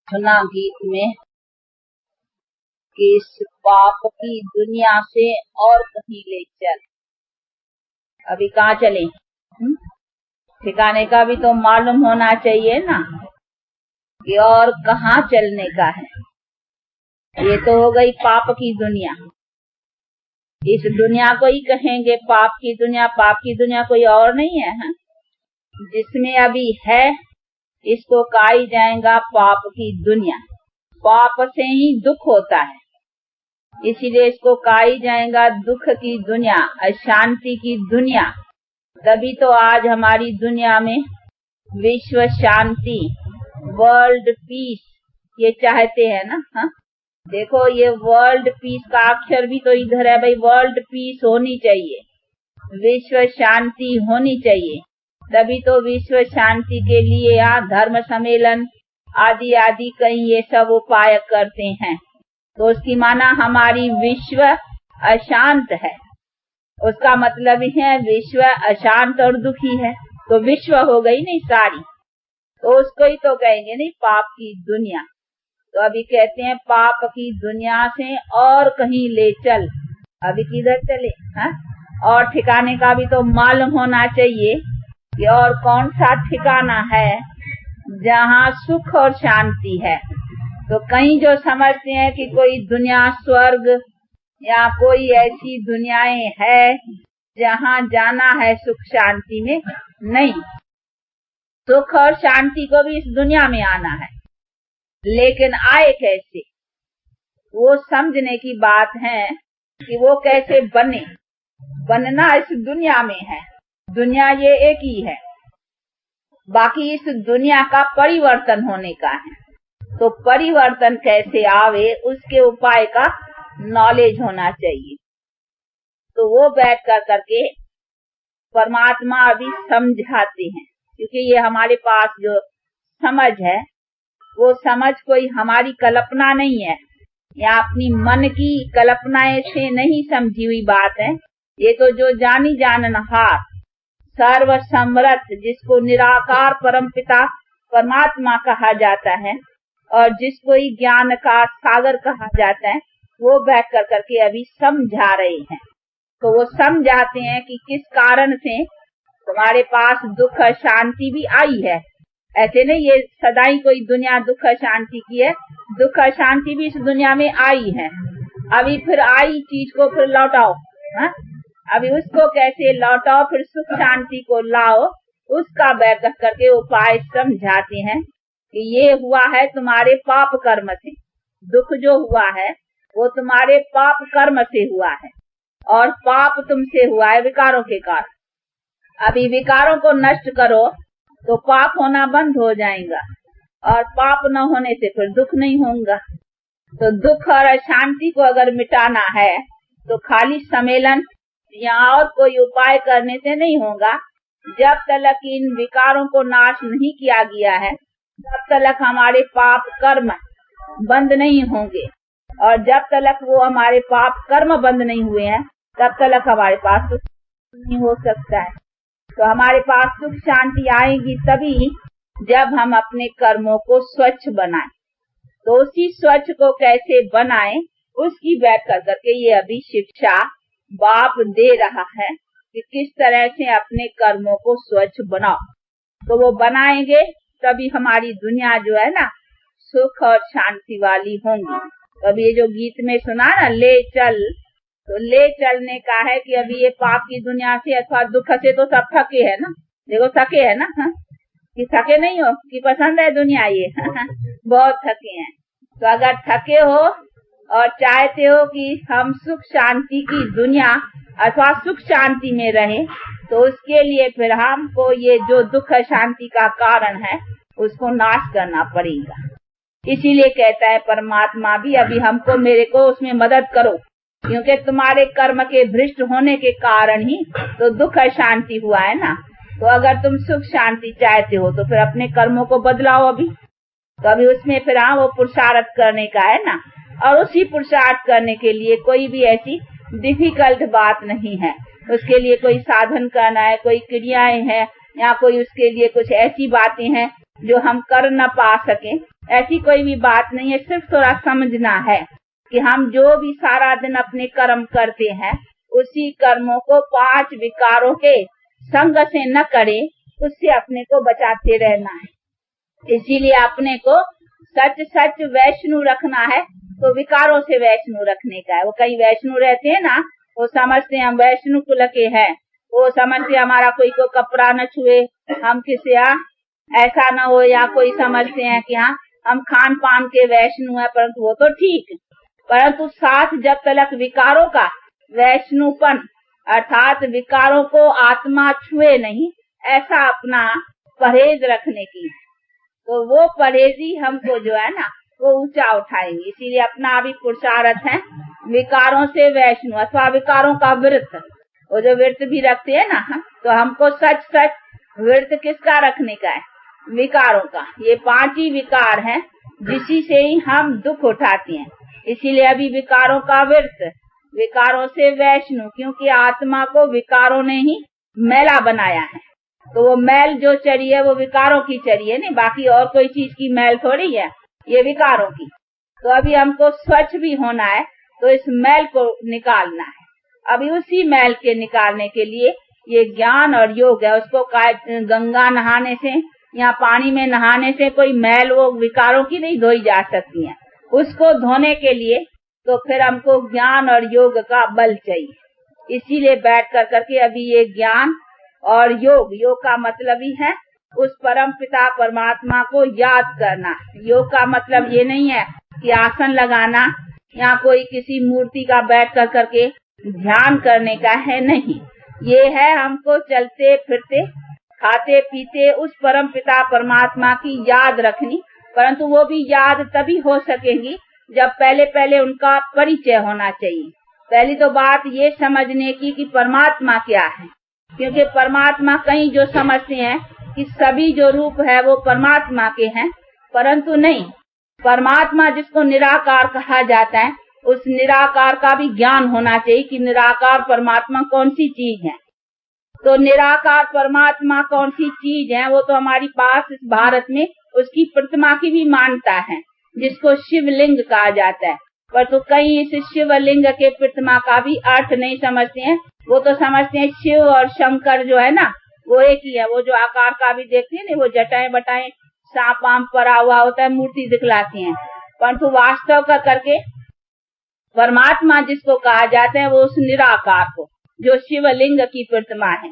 सुना गीत में कि इस पाप की दुनिया से और कहीं ले चल। अभी कहाँ चले? ठिकाने का भी तो मालूम होना चाहिए ना कि और कहाँ चलने का है। ये तो हो गई पाप की दुनिया। इस दुनिया को ही कहेंगे पाप की दुनिया। पाप की दुनिया कोई और नहीं है, जिसमें अभी है इसको कहा ही जाएगा पाप की दुनिया। पाप से ही दुख होता है, इसीलिए इसको कहा ही जाएगा दुख की दुनिया, अशांति की दुनिया। तभी तो आज हमारी दुनिया में विश्व शांति, वर्ल्ड पीस ये चाहते हैं ना। देखो ये वर्ल्ड पीस का अक्षर भी तो इधर है भाई। वर्ल्ड पीस होनी चाहिए, विश्व शांति होनी चाहिए। तभी तो विश्व शांति के लिए यहाँ धर्म सम्मेलन आदि आदि कई ये सब उपाय करते हैं। तो उसकी माना हमारी विश्व अशांत है, उसका मतलब है विश्व अशांत और दुखी है। तो विश्व हो गई नहीं सारी, तो उसको ही तो कहेंगे नहीं पाप की दुनिया। तो अभी कहते हैं पाप की दुनिया से और कहीं ले चल। अभी किधर चले? और ठिकाने का भी तो मालूम होना चाहिए कि और कौन सा ठिकाना है जहाँ सुख और शांति है। तो कहीं जो समझते हैं कि कोई दुनिया स्वर्ग या कोई ऐसी दुनियाएं है जहाँ जाना है सुख शांति में, नहीं। सुख और शांति को भी इस दुनिया में आना है, लेकिन आए कैसे वो समझने की बात है कि वो कैसे बने। बनना इस दुनिया में है, दुनिया ये एक ही है, बाकी इस दुनिया का परिवर्तन होने का है। तो परिवर्तन कैसे आवे उसके उपाय का नॉलेज होना चाहिए। तो वो बैठ कर करके परमात्मा अभी समझाते हैं, क्योंकि ये हमारे पास जो समझ है वो समझ कोई हमारी कल्पना नहीं है या अपनी मन की कल्पनाएं से नहीं समझी हुई बात है। ये तो जो जानी जाननहार सर्व समर्थ, जिसको निराकार परमपिता परमात्मा कहा जाता है और जिसको ही ज्ञान का सागर कहा जाता है, वो बैठ कर करके अभी समझा रहे हैं। तो वो समझाते हैं कि किस कारण से तुम्हारे पास दुख शांति भी आई है। ऐसे नहीं ये सदाई कोई दुनिया दुख शांति की है, दुख शांति भी इस दुनिया में आई है। अभी फिर आई चीज को फिर लौटाओ, अभी उसको कैसे लौटाओ, फिर सुख शांति को लाओ, उसका बैठ करके उपाय समझाते हैं कि ये हुआ है तुम्हारे पाप कर्म से। दुख जो हुआ है वो तुम्हारे पाप कर्म से हुआ है, और पाप तुमसे हुआ है विकारों के कारण। अभी विकारों को नष्ट करो तो पाप होना बंद हो जाएगा, और पाप न होने से फिर दुख नहीं होगा। तो दुख और अशांति को अगर मिटाना है तो खाली सम्मेलन या और कोई उपाय करने से नहीं होगा। जब तक इन विकारों को नाश नहीं किया गया है, तब तक हमारे पाप कर्म बंद नहीं होंगे, और जब तक वो हमारे पाप कर्म बंद नहीं हुए हैं, तब तक हमारे पास सुख नहीं हो सकता है। तो हमारे पास सुख शांति आएगी तभी जब हम अपने कर्मों को स्वच्छ बनाएं। तो उसी स्वच्छ को कैसे बनाएं उसकी बैठ कर करके ये अभी शिक्षा बाप दे रहा है कि किस तरह से अपने कर्मों को स्वच्छ बनाओ। तो वो बनाएंगे तभी हमारी दुनिया जो है ना सुख और शांति वाली होंगी। तो अभी ये जो गीत में सुना ना ले चल, तो ले चलने का है कि अभी ये पाप की दुनिया से अथवा दुख से तो सब थके है ना। देखो थके है ना, कि थके नहीं हो कि पसंद है दुनिया ये बहुत थके हैं। तो अगर थके हो और चाहते हो कि हम सुख शांति की दुनिया अथवा सुख शांति में रहें, तो उसके लिए फिर हमको ये जो दुख शांति का कारण है उसको नाश करना पड़ेगा। इसीलिए कहता है परमात्मा भी अभी हमको मेरे को उसमें मदद करो, क्योंकि तुम्हारे कर्म के भ्रष्ट होने के कारण ही तो दुख शांति हुआ है ना। तो अगर तुम सुख शांति चाहते हो तो फिर अपने कर्मों को बदलाओ अभी। तो अभी उसमें फिर वो पुरुषार्थ करने का है ना, और उसी पुरुषार्थ करने के लिए कोई भी ऐसी डिफिकल्ट बात नहीं है। उसके लिए कोई साधन करना है, कोई क्रियाएं हैं, या कोई उसके लिए कुछ ऐसी बातें हैं जो हम कर न पा सके, ऐसी कोई भी बात नहीं है। सिर्फ थोड़ा समझना है कि हम जो भी सारा दिन अपने कर्म करते हैं, उसी कर्मों को 5 विकारों के संग से न करें, उससे अपने को बचाते रहना है। इसीलिए अपने को सच सच वैष्णु रखना है, तो विकारों से वैष्णु रखने का है। वो कई वैष्णु रहते हैं ना, वो समझते हैं हम वैष्णु कुल के हैं, वो समझते हमारा कोई को कपड़ा न छुए, हम किसी ऐसा न हो, या कोई समझते हैं कि हाँ हम खान पान के वैष्णु हैं, परंतु वो तो ठीक, परंतु साथ जब तक विकारों का वैष्णुपन अर्थात विकारों को आत्मा छुए नहीं, ऐसा अपना परहेज रखने की, तो वो परहेजी हमको जो है ना वो ऊंचा उठाएंगे। इसीलिए अपना भी पुरुषार्थ है विकारों से वैष्णु अथवा विकारों का व्रत। वो जो व्रत भी रखते हैं ना, तो हमको सच सच व्रत किसका रखने का है? विकारों का। ये 5 ही विकार हैं जिसी से ही हम दुख उठाते हैं। इसीलिए अभी विकारों का व्रत, विकारों से वैष्णु, क्योंकि आत्मा को विकारों ने ही मैला बनाया है। तो वो मैल जो चरी है वो विकारों की चरी है, नहीं बाकी और कोई चीज की मैल थोड़ी है, ये विकारों की। तो अभी हमको स्वच्छ भी होना है, तो इस मैल को निकालना है। अभी उसी मैल के निकालने के लिए ये ज्ञान और योग है। उसको गंगा नहाने से या पानी में नहाने से कोई मैल वो विकारों की नहीं धोई जा सकती है। उसको धोने के लिए तो फिर हमको ज्ञान और योग का बल चाहिए। इसीलिए बैठ कर करके अभी ये ज्ञान और योग, योग का मतलब ही है उस परम पिता परमात्मा को याद करना। योग का मतलब ये नहीं है कि आसन लगाना या कोई किसी मूर्ति का बैठ कर करके ध्यान करने का है, नहीं। ये है हमको चलते फिरते खाते पीते उस परम पिता परमात्मा की याद रखनी। परंतु वो भी याद तभी हो सकेगी जब पहले पहले उनका परिचय होना चाहिए। पहली तो बात ये समझने की कि परमात्मा क्या है, क्योंकि परमात्मा कहीं जो समझते हैं कि सभी जो रूप है वो परमात्मा के हैं, परंतु नहीं। परमात्मा जिसको निराकार कहा जाता है, उस निराकार का भी ज्ञान होना चाहिए कि निराकार परमात्मा कौन सी चीज है। तो निराकार परमात्मा कौन सी चीज है, वो तो हमारी पास इस भारत में उसकी प्रतिमा की भी मान्यता है, जिसको शिवलिंग कहा जाता है। पर तो कई इस शिवलिंग के प्रतिमा का भी अर्थ नहीं समझते हैं। वो तो समझते हैं शिव और शंकर जो है ना वो एक ही है। वो जो आकार का भी देखते हैं ना, वो जटाएं बटाएं सांप वाम परा हुआ होता है, मूर्ति दिखलाती हैं, परंतु वास्तव का करके परमात्मा जिसको कहा जाता है वो उस निराकार को, जो शिवलिंग की प्रतिमा है।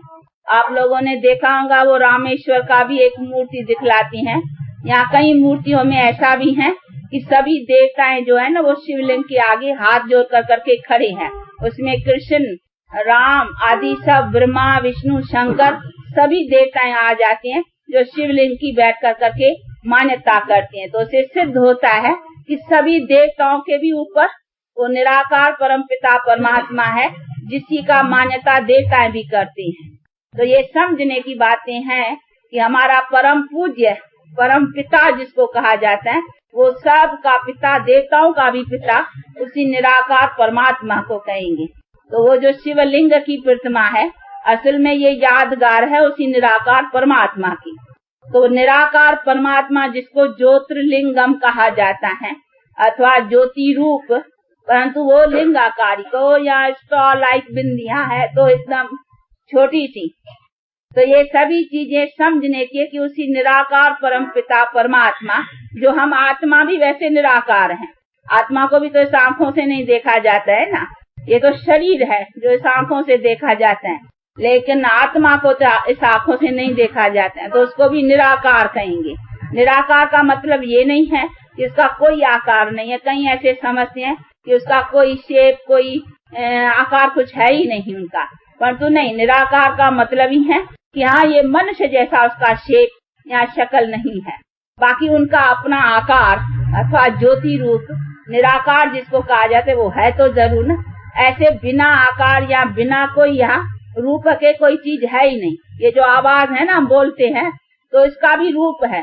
आप लोगों ने देखा होगा वो रामेश्वर का भी एक मूर्ति दिखलाती हैं। यहाँ कई मूर्तियों में ऐसा भी है कि सभी देवताएं जो है ना वो शिवलिंग के आगे हाथ जोड़ कर करके खड़े हैं। उसमें कृष्ण, राम आदि सब, ब्रह्मा विष्णु शंकर सभी देवताएं आ जाते हैं जो शिवलिंग की बैठ कर करके मान्यता करते हैं। तो उससे सिद्ध होता है कि सभी देवताओं के भी ऊपर वो निराकार परमपिता परमात्मा है, जिसी का मान्यता देवताएं भी करती हैं। तो ये समझने की बातें हैं कि हमारा परम पूज्य परम पिता जिसको कहा जाता है वो सब का पिता, देवताओं का भी पिता उसी निराकार परमात्मा को कहेंगे। तो वो जो शिवलिंग की प्रतिमा है असल में ये यादगार है उसी निराकार परमात्मा की। तो निराकार परमात्मा जिसको ज्योतिर्लिंगम कहा जाता है अथवा ज्योति रूप, परंतु वो लिंगाकारी को या स्टॉल लाइक बिंदियां है तो एकदम छोटी सी। तो ये सभी चीजें समझने की कि उसी निराकार परम पिता परमात्मा, जो हम आत्मा भी वैसे निराकार हैं। आत्मा को भी तो इस आंखों से नहीं देखा जाता है ना, ये तो शरीर है जो इस आंखों से देखा जाता है, लेकिन आत्मा को तो इस आंखों से नहीं देखा जाता है, तो उसको भी निराकार कहेंगे। निराकार का मतलब ये नहीं है कि उसका कोई आकार नहीं है। कई ऐसे समझते हैं कि उसका कोई शेप, कोई आकार कुछ है ही नहीं उनका, परंतु नहीं, निराकार का मतलब ही है कि हाँ ये मनुष्य जैसा उसका शेप या शक्ल नहीं है, बाकी उनका अपना आकार अथवा ज्योति रूप निराकार जिसको कहा जाता है वो है तो जरूर ना। ऐसे बिना आकार या बिना कोई यहाँ रूप के कोई चीज है ही नहीं। ये जो आवाज है ना हम बोलते हैं तो इसका भी रूप है।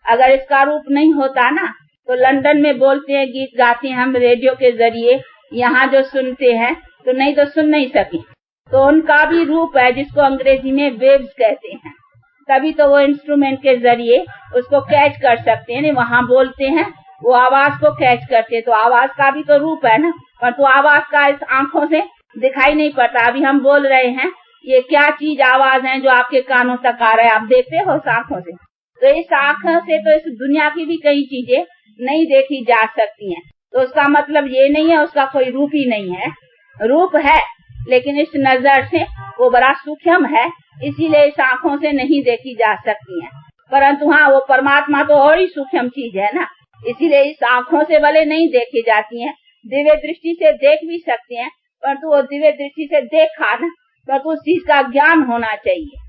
अगर इसका रूप नहीं होता ना तो लंदन में बोलते हैं, गीत गाते हैं हम रेडियो के जरिए, यहाँ जो सुनते हैं तो नहीं तो सुन नहीं सके। तो उनका भी रूप है जिसको अंग्रेजी में वेव्स कहते हैं। तभी तो वो इंस्ट्रूमेंट के जरिए उसको कैच कर सकते हैं। वहाँ बोलते हैं, वो आवाज को कैच करते हैं, तो आवाज का भी तो रूप है ना, पर तो आवाज का इस आंखों से दिखाई नहीं पड़ता। अभी हम बोल रहे हैं, ये क्या चीज आवाज है जो आपके कानों तक आ रहा है, आप देखते हो उस आंखों से। तो इस आंखों से तो इस दुनिया की भी कई चीजें नहीं देखी जा सकती हैं। तो उसका मतलब ये नहीं है उसका कोई रूप ही नहीं है, रूप है, लेकिन इस नजर से वो बड़ा सूक्ष्म है, इसीलिए इस आंखों से नहीं देखी जा सकती है। परंतु हाँ, वो परमात्मा तो और ही सूक्ष्म चीज है ना, इसीलिए इस आंखों से भले नहीं देखी जाती है, दिव्य दृष्टि से देख भी सकते हैं, परंतु वो दिव्य दृष्टि से देखा ना, परंतु उस चीज का ज्ञान होना चाहिए।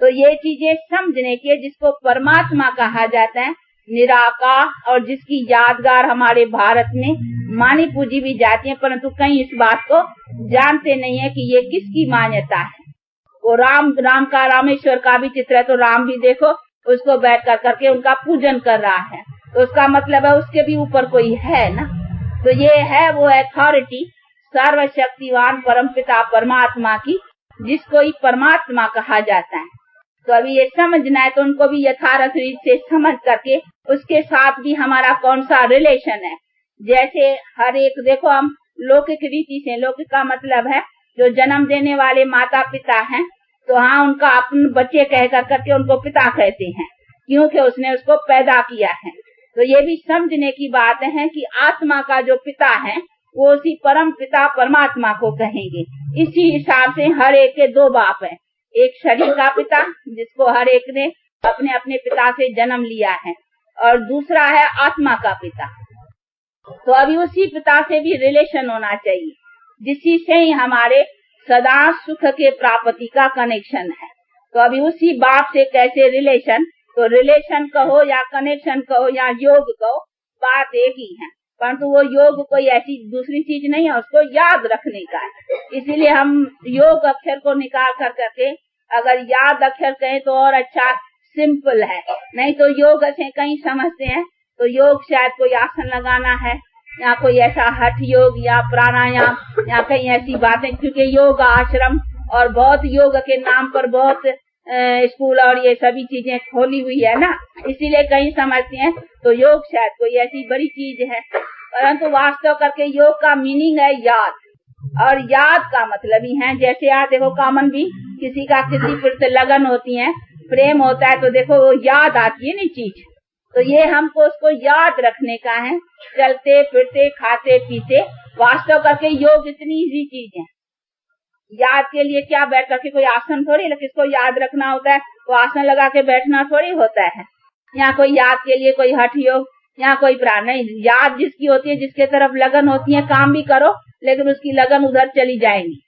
तो ये चीजें समझने की, जिसको परमात्मा कहा जाता है, निराकार, और जिसकी यादगार हमारे भारत में मानी पूजी भी जाती है, परंतु कई इस बात को जानते नहीं है कि ये किसकी मान्यता है। वो राम का, रामेश्वर का भी चित्र है, तो राम भी देखो उसको बैठ कर करके उनका पूजन कर रहा है, तो उसका मतलब है उसके भी ऊपर कोई है ना। तो ये है वो अथॉरिटी सर्वशक्तिवान परमपिता परमात्मा की, जिसको ही परमात्मा कहा जाता है। तो अभी ये समझना है, तो उनको भी यथार्थ रीत से समझ करके उसके साथ भी हमारा कौन सा रिलेशन है। जैसे हर एक, देखो हम लौकिक रीति से, लौकिक का मतलब है जो जन्म देने वाले माता पिता हैं, तो हाँ, उनका अपन बच्चे कह करके उनको पिता कहते हैं, क्योंकि उसने उसको पैदा किया है। तो ये भी समझने की बात है कि आत्मा का जो पिता है वो उसी परम पिता परमात्मा को कहेंगे। इसी हिसाब से हर एक के दो बाप हैं, एक शरीर का पिता जिसको हर एक ने अपने अपने पिता से जन्म लिया है, और दूसरा है आत्मा का पिता। तो अभी उसी पिता से भी रिलेशन होना चाहिए, जिसी से ही हमारे सदा सुख के प्राप्ति का कनेक्शन है। तो अभी उसी बाप से कैसे रिलेशन, तो रिलेशन कहो या कनेक्शन कहो या योग कहो, बात एक ही है, परंतु वो योग कोई ऐसी दूसरी चीज नहीं है, उसको याद रखने का है। इसीलिए हम योग अक्षर को निकाल कर करके अगर याद अक्षर कहें तो और अच्छा, सिंपल है। नहीं तो योग से कहीं समझते हैं तो योग शायद कोई आसन लगाना है, या कोई ऐसा हठ योग या प्राणायाम या कहीं ऐसी बातें, क्योंकि योग आश्रम और बहुत योग के नाम पर बहुत स्कूल और ये सभी चीजें खोली हुई है ना, इसीलिए कहीं समझते हैं तो योग शायद कोई ऐसी बड़ी चीज है, परंतु वास्तव करके योग का मीनिंग है याद। और याद का मतलब ही है, जैसे आप देखो कॉमन भी किसी का किसी प्रति लगन होती है, प्रेम होता है, तो देखो वो याद आती है ना चीज, तो ये हमको उसको याद रखने का है, चलते फिरते खाते पीते। वास्तव करके योग इतनी इजी चीज है, याद के लिए क्या बैठ करके कोई आसन थोड़ी, किसको याद रखना होता है तो आसन लगा के बैठना थोड़ी होता है, या कोई याद के लिए कोई हठ योग या कोई प्राण नहीं। याद जिसकी होती है, जिसके तरफ लगन होती है, काम भी करो लेकिन उसकी लगन उधर चली जाएगी,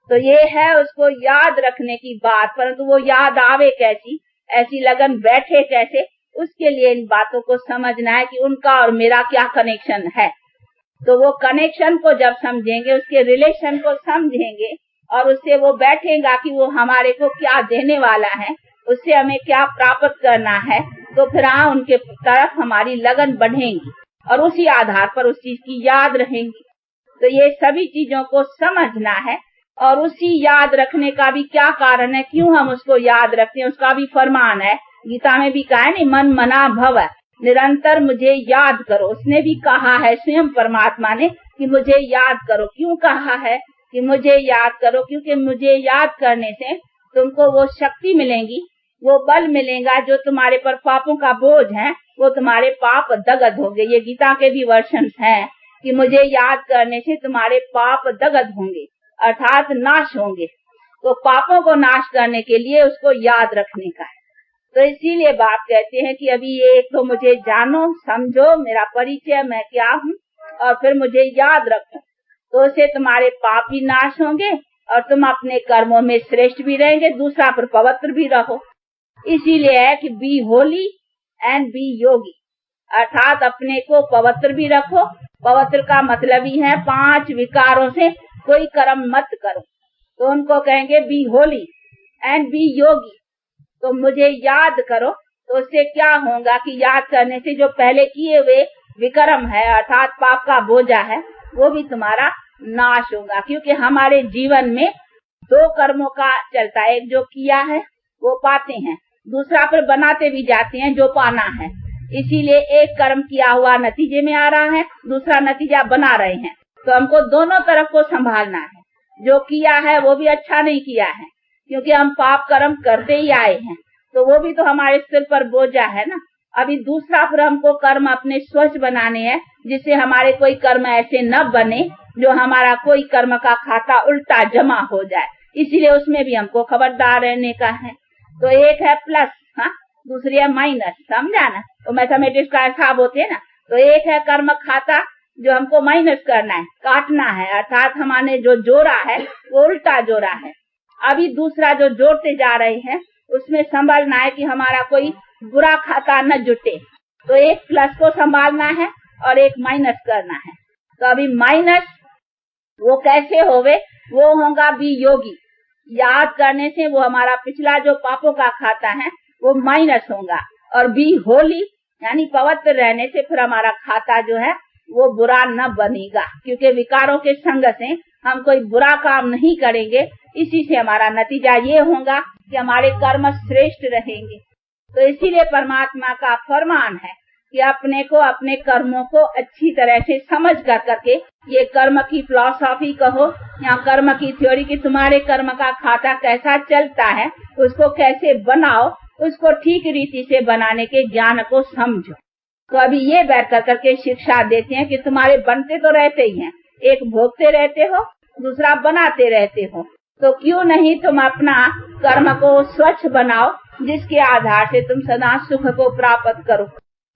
तो ये है उसको याद रखने की बात। परंतु वो याद आवे कैसी, ऐसी लगन बैठे कैसे, उसके लिए इन बातों को समझना है कि उनका और मेरा क्या कनेक्शन है। तो वो कनेक्शन को जब समझेंगे, उसके रिलेशन को समझेंगे, और उससे वो बैठेगा कि वो हमारे को क्या देने वाला है, उससे हमें क्या प्राप्त करना है, तो फिर हाँ, उनके तरफ हमारी लगन बढ़ेगी और उसी आधार पर उस चीज की याद रहेंगी। तो ये सभी चीजों को समझना है, और उसी याद रखने का भी क्या कारण है, क्यों हम उसको याद रखते हैं, उसका भी फरमान है। गीता में भी कहा है नहीं, मन मना भव, निरंतर मुझे याद करो। उसने भी कहा है स्वयं परमात्मा ने कि मुझे याद करो। क्यों कहा है कि मुझे याद करो, क्योंकि मुझे याद करने से तुमको वो शक्ति मिलेगी, वो बल मिलेगा, जो तुम्हारे पर पापों का बोझ है वो तुम्हारे पाप दगद होंगे। ये गीता के भी वर्षन हैं कि मुझे याद करने से तुम्हारे पाप दगद होंगे, अर्थात नाश होंगे। तो पापों को नाश करने के लिए उसको याद रखने का है। तो इसीलिए बाप कहते हैं कि अभी ये एक तो मुझे जानो, समझो मेरा परिचय, मैं क्या हूँ, और फिर मुझे याद रखो, तो उससे तुम्हारे पाप भी नाश होंगे और तुम अपने कर्मों में श्रेष्ठ भी रहेंगे, दूसरा पर पवित्र भी रहो। इसीलिए है कि बी होली एंड बी योगी, अर्थात अपने को पवित्र भी रखो। पवित्र का मतलब ही है 5 विकारों से कोई कर्म मत करो, तो उनको कहेंगे बी होली एंड बी योगी। तो मुझे याद करो, तो उससे क्या होगा कि याद करने से जो पहले किए हुए विकर्म है, अर्थात पाप का बोझा है, वो भी तुम्हारा नाश होगा। क्योंकि हमारे जीवन में 2 कर्मों का चलता है, एक जो किया है वो पाते हैं, दूसरा फिर बनाते भी जाते हैं जो पाना है। इसीलिए एक कर्म किया हुआ नतीजे में आ रहा है, दूसरा नतीजा बना रहे हैं। तो हमको दोनों तरफ को संभालना है। जो किया है वो भी अच्छा नहीं किया है, क्योंकि हम पाप कर्म करते ही आए हैं, तो वो भी तो हमारे सिर पर बोझा है ना। अभी दूसरा फिर हमको कर्म अपने स्वच्छ बनाने हैं, जिससे हमारे कोई कर्म ऐसे न बने जो हमारा कोई कर्म का खाता उल्टा जमा हो जाए। इसीलिए उसमें भी हमको खबरदार रहने का है। तो एक है प्लस, हाँ, दूसरी है माइनस, समझा ना। तो मैथमेटिक्स का हिसाब होते है ना। तो एक है कर्म खाता जो हमको माइनस करना है, काटना है, अर्थात हमने जो जोड़ा है वो उल्टा जोड़ा है। अभी दूसरा जो जोड़ते जा रहे हैं उसमें संभालना है कि हमारा कोई बुरा खाता न जुटे। तो एक प्लस को संभालना है और एक माइनस करना है। तो अभी माइनस वो कैसे होवे, वो होगा भी योगी। याद करने से वो हमारा पिछला जो पापों का खाता है वो माइनस होगा, और बी होली यानी पवित्र रहने से फिर हमारा खाता जो है वो बुरा न बनेगा, क्योंकि विकारों के संग से हम कोई बुरा काम नहीं करेंगे। इसी से हमारा नतीजा ये होगा कि हमारे कर्म श्रेष्ठ रहेंगे। तो इसीलिए परमात्मा का फरमान है कि अपने को, अपने कर्मों को अच्छी तरह से समझ कर करके, ये कर्म की फिलॉसफी कहो या कर्म की थ्योरी कि तुम्हारे कर्म का खाता कैसा चलता है, उसको कैसे बनाओ, उसको ठीक रीति से बनाने के ज्ञान को समझो। तो अभी ये बैठ कर करके शिक्षा देते हैं कि तुम्हारे बनते तो रहते ही हैं, एक भोगते रहते हो, दूसरा बनाते रहते हो। तो क्यों नहीं तुम अपना कर्म को स्वच्छ बनाओ, जिसके आधार से तुम सदा सुख को प्राप्त करो।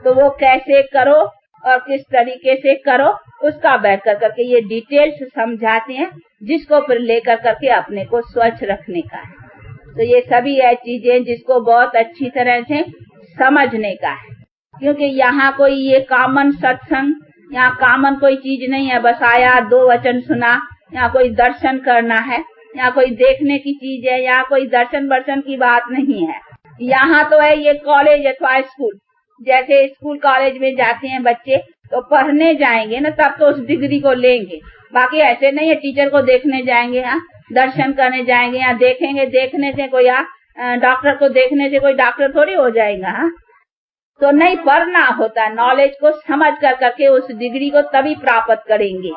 तो वो कैसे करो और किस तरीके से करो, उसका बैठ कर करके ये डिटेल्स समझाते हैं, जिसको फिर लेकर करके अपने को स्वच्छ रखने का है। तो ये सभी है चीजें जिसको बहुत अच्छी तरह से समझने का है, क्योंकि यहाँ कोई ये कॉमन सत्संग, यहाँ कॉमन कोई चीज नहीं है, बस आया 2 वचन सुना, यहाँ कोई दर्शन करना है, यहाँ कोई देखने की चीज है, यहाँ कोई दर्शन वर्शन की बात नहीं है। यहाँ तो है ये कॉलेज अथवा स्कूल। जैसे स्कूल कॉलेज में जाते हैं बच्चे तो पढ़ने जाएंगे ना, तब तो उस डिग्री को लेंगे। बाकी ऐसे नहीं है टीचर को देखने जाएंगे, यहाँ दर्शन करने जाएंगे, यहाँ देखेंगे, देखने से कोई डॉक्टर को देखने से कोई डॉक्टर थोड़ी हो जाएगा। हाँ, तो नहीं, पढ़ना होता, नॉलेज को समझ कर करके उस डिग्री को तभी प्राप्त करेंगे।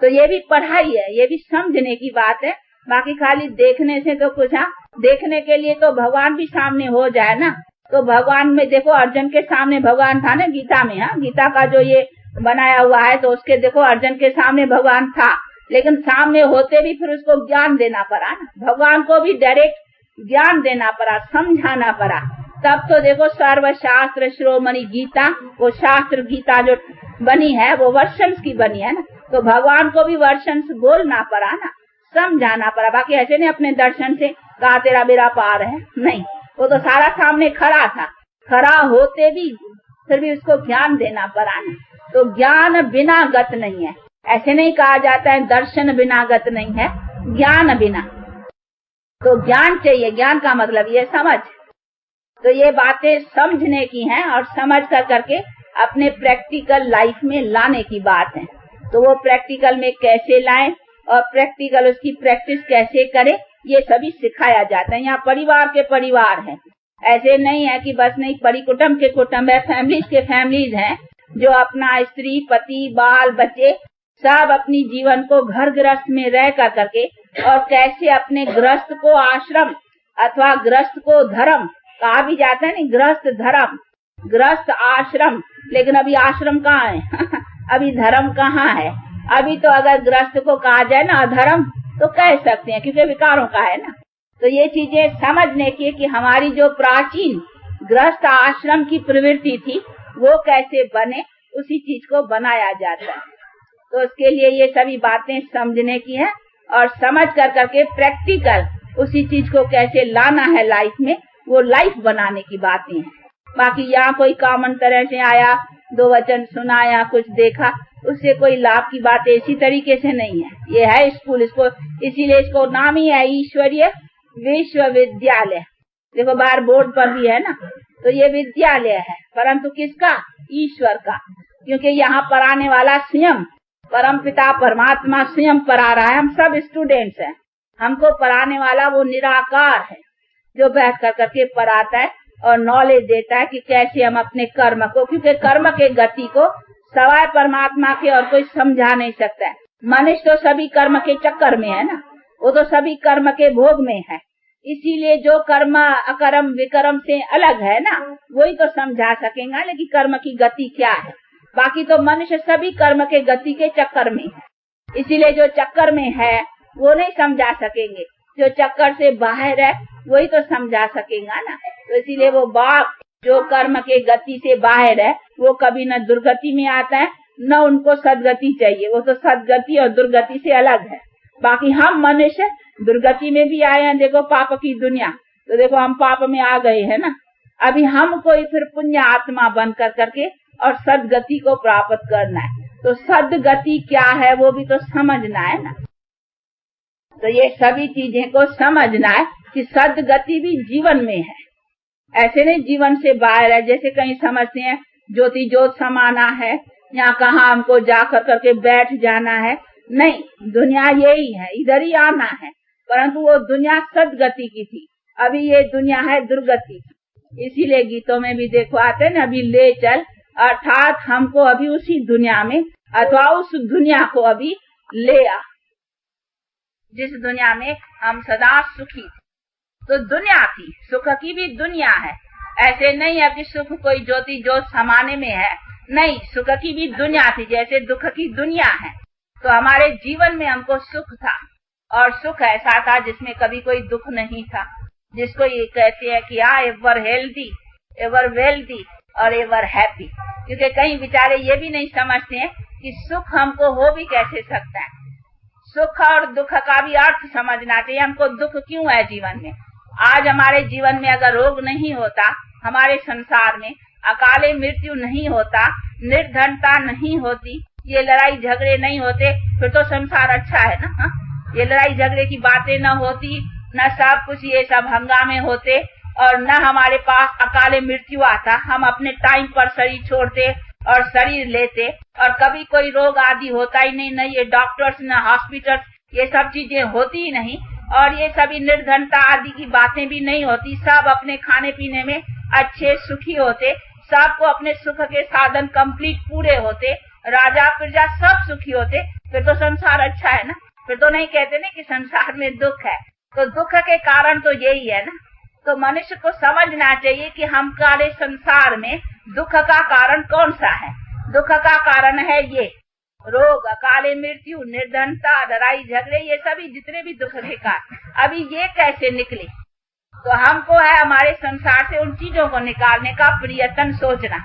तो ये भी पढ़ाई है, ये भी समझने की बात है। बाकी खाली देखने से तो कुछ, हाँ, देखने के लिए तो भगवान भी सामने हो जाए ना। तो भगवान में देखो, अर्जुन के सामने भगवान था ना गीता में। हाँ, गीता का जो ये बनाया हुआ है तो उसके देखो अर्जुन के सामने भगवान था, लेकिन सामने होते भी फिर उसको ज्ञान देना पड़ा ना, भगवान को भी डायरेक्ट ज्ञान देना पड़ा, समझाना पड़ा। तब तो देखो सर्वशास्त्र शिरोमणि गीता, वो शास्त्र गीता जो बनी है वो वर्षन्स की बनी है ना, तो भगवान को भी वर्षन्स बोलना पड़ा ना, समझाना पड़ा। बाकी ऐसे नहीं अपने दर्शन से कहा तेरा बेड़ा पार है, नहीं, वो तो सारा सामने खड़ा था, खड़ा होते भी फिर भी उसको ज्ञान देना पड़ा ना। तो ज्ञान बिना गत नहीं है, ऐसे नहीं कहा जाता है दर्शन बिना गत नहीं है, ज्ञान बिना। तो ज्ञान चाहिए, ज्ञान का मतलब ये समझ। तो ये बातें समझने की हैं और समझ कर करके अपने प्रैक्टिकल लाइफ में लाने की बात है। तो वो प्रैक्टिकल में कैसे लाएं और प्रैक्टिकल उसकी प्रैक्टिस कैसे करें, ये सभी सिखाया जाता है। यहाँ परिवार के परिवार है, ऐसे नहीं है कि बस नहीं, परिकुटुंब के कुटुंब है, फैमिलीज के फैमिलीज हैं, जो अपना स्त्री पति बाल बच्चे सब अपनी जीवन को घर गृहस्थ में रह कर करके और कैसे अपने गृहस्थ को आश्रम अथवा गृहस्थ को धर्म कहा भी जाता है, नहीं, गृहस्थ धर्म, गृहस्थ आश्रम, लेकिन अभी आश्रम कहाँ है अभी धर्म कहाँ है। अभी तो अगर गृहस्थ को कहा जाए ना अधर्म तो कह सकते हैं, क्योंकि विकारों का है ना। तो ये चीजें समझने की कि हमारी जो प्राचीन गृहस्थ आश्रम की प्रवृत्ति थी वो कैसे बने, उसी चीज को बनाया जाता है। तो उसके लिए ये सभी बातें समझने की है और समझ कर करके प्रैक्टिकल उसी चीज को कैसे लाना है लाइफ में, वो लाइफ बनाने की बातें हैं। बाकी यहाँ कोई कॉमन तरह से आया, 2 वचन सुनाया, कुछ देखा, उससे कोई लाभ की बात इसी तरीके से नहीं है। ये है स्कूल, इसको इसीलिए इसको नाम ही है ईश्वरीय विश्वविद्यालय। देखो बाहर बोर्ड पर भी है ना, तो ये विद्यालय है, परंतु किसका? ईश्वर का, क्योंकि यहाँ पढ़ाने वाला स्वयं परमपिता परमात्मा स्वयं पढ़ा रहा है। हम सब स्टूडेंट्स हैं, हमको पढ़ाने वाला वो निराकार है, जो बैठ कर करके पढ़ाता है और नॉलेज देता है कि कैसे हम अपने कर्म को, क्योंकि कर्म के गति को सवाए परमात्मा के और कोई समझा नहीं सकता है। मनुष्य तो सभी कर्म के चक्कर में है ना, वो तो सभी कर्म के भोग में है। इसीलिए जो कर्म अकर्म विकर्म से अलग है ना, वही तो समझा सकेगा लेकिन कर्म की गति क्या है। बाकी तो मनुष्य सभी कर्म के गति के चक्कर में है, इसीलिए जो चक्कर में है वो नहीं समझा सकेंगे, जो चक्कर से बाहर है वही तो समझा सकेगा ना। तो इसीलिए वो बाप जो कर्म के गति से बाहर है वो कभी न दुर्गति में आता है न उनको सदगति चाहिए, वो तो सदगति और दुर्गति से अलग है। बाकी हम मनुष्य दुर्गति में भी आए हैं, देखो पाप की दुनिया, तो देखो हम पाप में आ गए हैं ना। अभी हमको फिर पुण्य आत्मा बन कर करके और सदगति को प्राप्त करना है, तो सदगति क्या है वो भी तो समझना है ना। तो ये सभी चीजें को समझना है कि सदगति भी जीवन में है, ऐसे नहीं जीवन से बाहर है। जैसे कहीं समझते हैं ज्योति ज्योत समाना है, यहाँ कहाँ हमको जा कर करके बैठ जाना है, नहीं, दुनिया यही है, इधर ही आना है। परंतु वो दुनिया सदगति की थी, अभी ये दुनिया है दुर्गति की। इसीलिए गीतों में भी देखो आते हैं ना, अभी ले चल, अर्थात हमको अभी उसी दुनिया में अथवा उस दुनिया को अभी ले आ जिस दुनिया में हम सदा सुखी थे। तो दुनिया थी, सुख की भी दुनिया है, ऐसे नहीं है कि सुख कोई ज्योति ज्योत समाने में है, नहीं, सुख की भी दुनिया थी जैसे दुख की दुनिया है। तो हमारे जीवन में हमको सुख था, और सुख ऐसा था जिसमें कभी कोई दुख नहीं था, जिसको ये कहते हैं कि एवर हेल्दी, एवर वेल्दी और एवर हैप्पी। क्योंकि कई बेचारे ये भी नहीं समझते हैं कि सुख हमको हो भी कैसे सकता है। सुख और दुख का भी अर्थ समझना चाहिए, हमको दुख क्यों है जीवन में। आज हमारे जीवन में अगर रोग नहीं होता, हमारे संसार में अकाले मृत्यु नहीं होता, निर्धनता नहीं होती, ये लड़ाई झगड़े नहीं होते, फिर तो संसार अच्छा है ना। हा? ये लड़ाई झगड़े की बातें न होती, न सब कुछ ये सब हंगामे होते, और न हमारे पास अकाले मृत्यु आता, हम अपने टाइम पर शरीर छोड़ते और शरीर लेते, और कभी कोई रोग आदि होता ही नहीं, न ये डॉक्टर्स न हॉस्पिटल, ये सब चीजें होती ही नहीं, और ये सभी निर्धनता आदि की बातें भी नहीं होती। सब अपने खाने पीने में अच्छे सुखी होते, सबको अपने सुख के साधन कंप्लीट पूरे होते, राजा प्रजा सब सुखी होते, फिर तो संसार अच्छा है ना। फिर तो नहीं कहते ना कि संसार में दुख है, तो दुख के कारण तो यही है ना। तो मनुष्य को समझना चाहिए कि हमारे संसार में दुख का कारण कौन सा है। दुख का कारण है ये रोग, अकाले मृत्यु, निर्धनता, लड़ाई झगड़े, ये सभी जितने भी दुख के कारण। अभी ये कैसे निकले, तो हमको है हमारे संसार से उन चीजों को निकालने का प्रयत्न सोचना।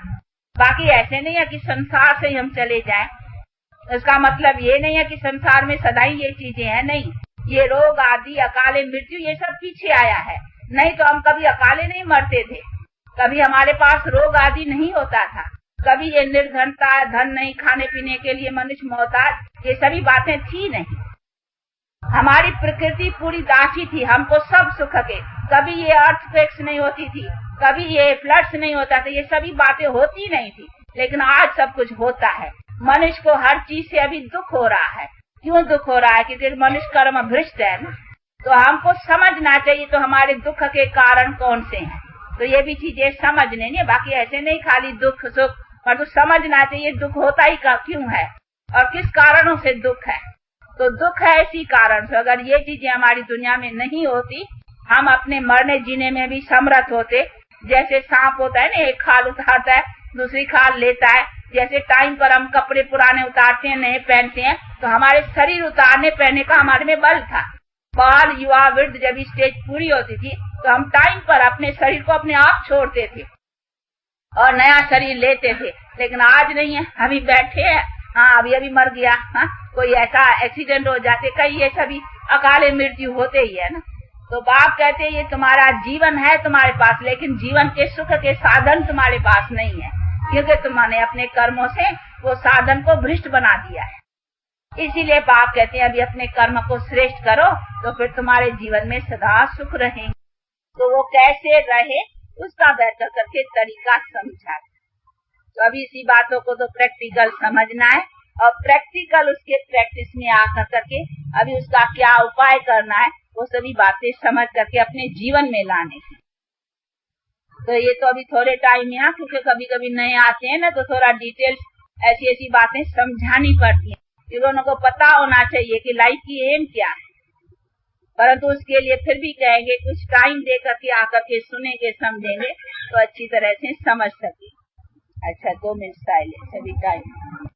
बाकी ऐसे नहीं है कि संसार से हम चले जाएं, इसका मतलब ये नहीं है कि संसार में सदा ही ये चीजें हैं, नहीं। ये रोग आदि, अकाले मृत्यु, ये सब पीछे आया है, नहीं तो हम कभी अकाले नहीं मरते थे, कभी हमारे पास रोग आदि नहीं होता था, कभी ये निर्धनता, धन नहीं, खाने पीने के लिए मनुष्य मोहताज, ये सभी बातें थी नहीं। हमारी प्रकृति पूरी दासी थी, हमको सब सुख के, कभी ये अर्थक्वेक्स नहीं होती थी, कभी ये फ्लड्स नहीं होता था, ये सभी बातें होती नहीं थी। लेकिन आज सब कुछ होता है। मनुष्य को हर चीज से अभी दुख हो रहा है। क्यों दुख हो रहा है? क्योंकि मनुष्य कर्म भ्रष्ट है ना। तो हमको समझना चाहिए तो हमारे दुख के कारण कौन से हैं, तो ये भी चीजें समझने नहीं। बाकी ऐसे नहीं खाली दुख सुख, पर तो समझना चाहिए दुख होता ही क्यों है और किस कारणों से दुख है। तो दुख है इसी कारण से। अगर ये चीजें हमारी दुनिया में नहीं होती, हम अपने मरने जीने में भी समर्थ होते। जैसे सांप होता है ना, एक खाल उतारता है, दूसरी खाल लेता है। जैसे टाइम पर हम कपड़े पुराने उतारते हैं, नए पहनते हैं, तो हमारे शरीर उतारने पहनने का हमारे में बल था। बाल, युवा, वृद्ध जब स्टेज पूरी होती थी तो हम टाइम पर अपने शरीर को अपने आप छोड़ते थे और नया शरीर लेते थे। लेकिन आज नहीं है, अभी बैठे हैं, हाँ अभी अभी मर गया, हाँ कोई ऐसा एक्सीडेंट हो जाते, कई ये सभी अकाले मृत्यु होते ही है ना। तो बाप कहते हैं ये तुम्हारा जीवन है तुम्हारे पास, लेकिन जीवन के सुख के साधन तुम्हारे पास नहीं है, क्योंकि तुमने अपने कर्मों से वो साधन को भ्रष्ट बना दिया है। इसीलिए बाप कहते हैं अभी अपने कर्म को श्रेष्ठ करो, तो फिर तुम्हारे जीवन में सदा सुख रहेंगे। तो वो कैसे रहे उसका बैठ करके तरीका समझा। तो अभी इसी बातों को तो प्रैक्टिकल समझना है, और प्रैक्टिकल उसके प्रैक्टिस में आकर करके अभी उसका क्या उपाय करना है वो सभी बातें समझ करके अपने जीवन में लाने की। तो ये तो अभी थोड़े टाइम यहाँ, क्योंकि कभी कभी नए आते हैं ना, तो थोड़ा डिटेल्स ऐसी ऐसी बातें समझानी पड़ती हैं, क्योंकि उनको पता होना चाहिए कि लाइफ की एम क्या है। परंतु उसके लिए फिर भी कहेंगे कुछ टाइम दे करके आकर के सुनेंगे, समझेंगे तो अच्छी तरह से समझ सके। अच्छा, 2 मिनट साइलेंस अभी टाइम।